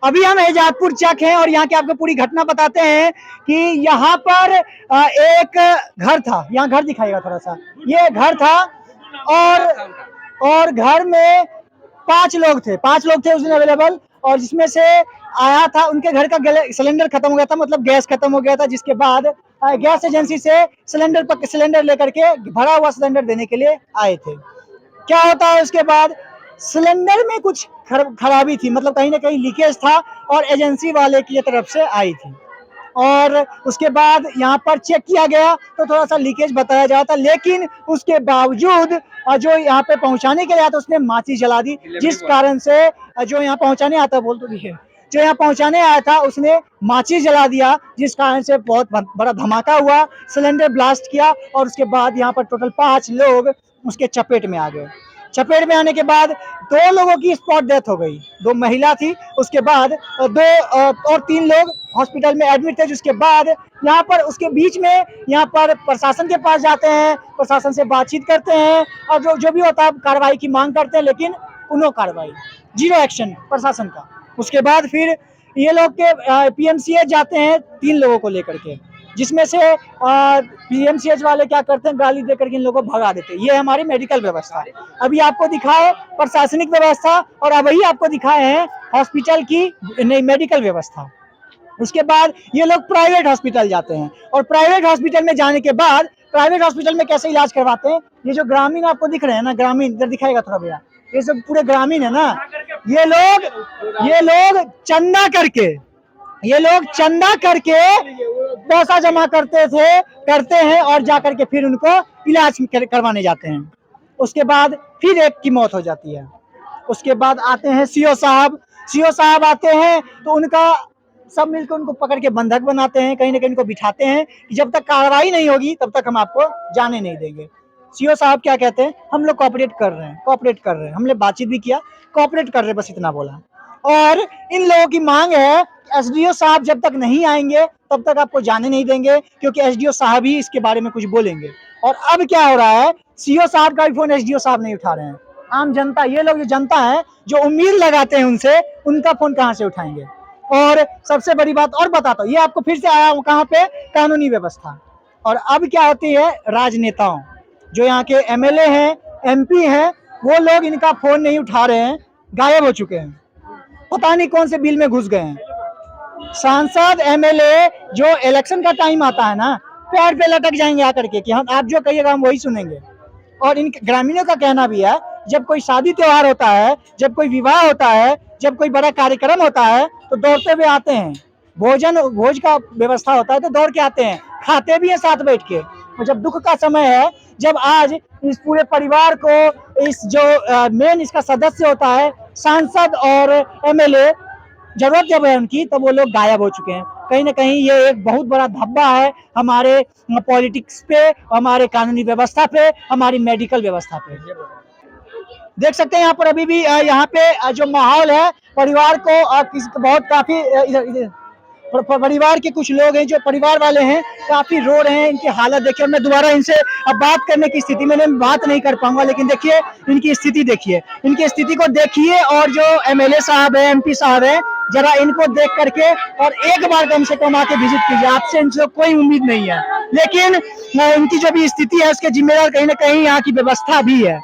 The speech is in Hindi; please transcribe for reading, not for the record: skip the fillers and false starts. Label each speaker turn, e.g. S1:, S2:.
S1: अभी हम एजाजपुर चक हैं और यहाँ की आपको पूरी घटना बताते हैं कि यहाँ पर एक घर था। यहाँ घर दिखाएगा थोड़ा सा। ये घर था और घर में 5 लोग थे उस दिन अवेलेबल। और जिसमें से आया था, उनके घर का सिलेंडर खत्म हो गया था, मतलब गैस खत्म हो गया था। जिसके बाद गैस एजेंसी से सिलेंडर लेकर के भरा हुआ सिलेंडर देने के लिए आए थे। क्या होता है उसके बाद, सिलेंडर में कुछ खराबी थी, मतलब कहीं ना कहीं लीकेज था और एजेंसी वाले की तरफ से आई थी। और उसके बाद यहाँ पर चेक किया गया तो थोड़ा सा लीकेज बताया जा रहा था, लेकिन उसके बावजूद जो यहाँ पे पहुंचाने के लिए आया था उसने माचिस जला दी, जिस कारण से जो यहाँ पहुंचाने आता बोल तो दिखे जो यहाँ पहुंचाने आया था उसने माचिस जला दिया, जिस कारण से बहुत बड़ा धमाका हुआ, सिलेंडर ब्लास्ट किया। और उसके बाद यहाँ पर टोटल 5 लोग उसके चपेट में आ गए। चपेट में आने के बाद 2 लोगों की स्पॉट डेथ हो गई, 2 महिला थी। उसके बाद 2 और 3 लोग हॉस्पिटल में एडमिट थे। जिसके बाद यहाँ पर उसके बीच में यहाँ पर प्रशासन के पास जाते हैं, प्रशासन से बातचीत करते हैं और जो भी होता है कार्रवाई की मांग करते हैं, लेकिन नो कार्रवाई, 0 एक्शन प्रशासन का। उसके बाद फिर ये लोग के पीएमसीएच जाते हैं 3 लोगों को लेकर के, जिसमें से पीएमसीएच वाले क्या करते हैं, गाली देकर के इन लोगों को भगा देते हैं। ये हमारी मेडिकल व्यवस्था। अभी आपको दिखाए प्रशासनिक व्यवस्था और अभी आपको दिखाए हैं हॉस्पिटल की नहीं मेडिकल व्यवस्था। उसके बाद ये लोग प्राइवेट हॉस्पिटल जाते हैं और प्राइवेट हॉस्पिटल में जाने के बाद प्राइवेट हॉस्पिटल में कैसे इलाज करवाते हैं। ये जो ग्रामीण आपको दिख रहे हैं ना, ग्रामीण इधर दिखाएगा थोड़ा भैया, ये सब पूरे ग्रामीण है ना। ये लोग चंदा करके पैसा जमा करते हैं और जाकर के फिर उनको इलाज करवाने जाते हैं। उसके बाद फिर एक की मौत हो जाती है। उसके बाद आते हैं सीओ साहब आते हैं तो उनका सब मिलकर उनको पकड़ के बंधक बनाते हैं, कहीं ना कहीं उनको बिठाते हैं कि जब तक कार्रवाई नहीं होगी तब तक हम आपको जाने नहीं देंगे। सीओ साहब क्या कहते हैं, हम लोग कोऑपरेट कर रहे हैं, हमने बातचीत भी किया, कोऑपरेट कर रहे हैं, बस इतना बोला। और इन लोगों की मांग है एसडीओ साहब जब तक नहीं आएंगे तब तक आपको जाने नहीं देंगे, क्योंकि एसडीओ साहब ही इसके बारे में कुछ बोलेंगे। और अब क्या हो रहा है, सीओ साहब का भी फोन एसडीओ साहब नहीं उठा रहे हैं। आम जनता, ये लोग जो जनता है जो उम्मीद लगाते हैं उनसे, उनका फोन कहाँ से उठाएंगे। और सबसे बड़ी बात और बताता हूँ, ये आपको फिर से आया हूँ कहाँ पे, कानूनी व्यवस्था। और अब क्या होती है, राजनेताओं जो यहाँ के एमएलए हैं, एमपी हैं, वो लोग इनका फोन नहीं उठा रहे हैं, गायब हो चुके हैं, पता नहीं कौन से बिल में घुस गए हैं। सांसद एमएलए जो इलेक्शन का टाइम आता है ना, पैर पे लटक जाएंगे आकर के कि हम आप जो कहिएगा हम वही सुनेंगे। और इन ग्रामीणों का कहना भी है, जब कोई शादी त्योहार होता है, जब कोई विवाह होता है, जब कोई बड़ा कार्यक्रम होता है तो दौड़ते हुए आते हैं। भोज का व्यवस्था होता है तो दौड़ के आते हैं, खाते भी हैं साथ बैठ के। और जब दुख का समय है, जब आज इस पूरे परिवार को इस जो मेन इसका सदस्य होता है, सांसद और एमएलए, जरूरत जब है उनकी, तब वो लोग गायब हो चुके हैं। कहीं ना कहीं ये एक बहुत बड़ा धब्बा है हमारे पॉलिटिक्स पे, हमारे कानूनी व्यवस्था पे, हमारी मेडिकल व्यवस्था पे। देख सकते हैं यहाँ पर अभी भी यहाँ पे जो माहौल है, परिवार को बहुत काफी परिवार के कुछ लोग हैं जो परिवार वाले हैं, काफी रो रहे हैं। इनकी हालत देखिए, मैं दोबारा इनसे अब बात करने की स्थिति में बात नहीं कर पाऊंगा, लेकिन देखिए इनकी स्थिति देखिए, इनकी स्थिति को देखिए। और जो एमएलए साहब है, एमपी साहब है, जरा इनको देख करके और एक बार कम से कम आके विजिट कीजिए। आपसे इनसे कोई उम्मीद नहीं है, लेकिन इनकी जो भी स्थिति है उसके जिम्मेदार कहीं ना कहीं यहाँ की व्यवस्था भी है।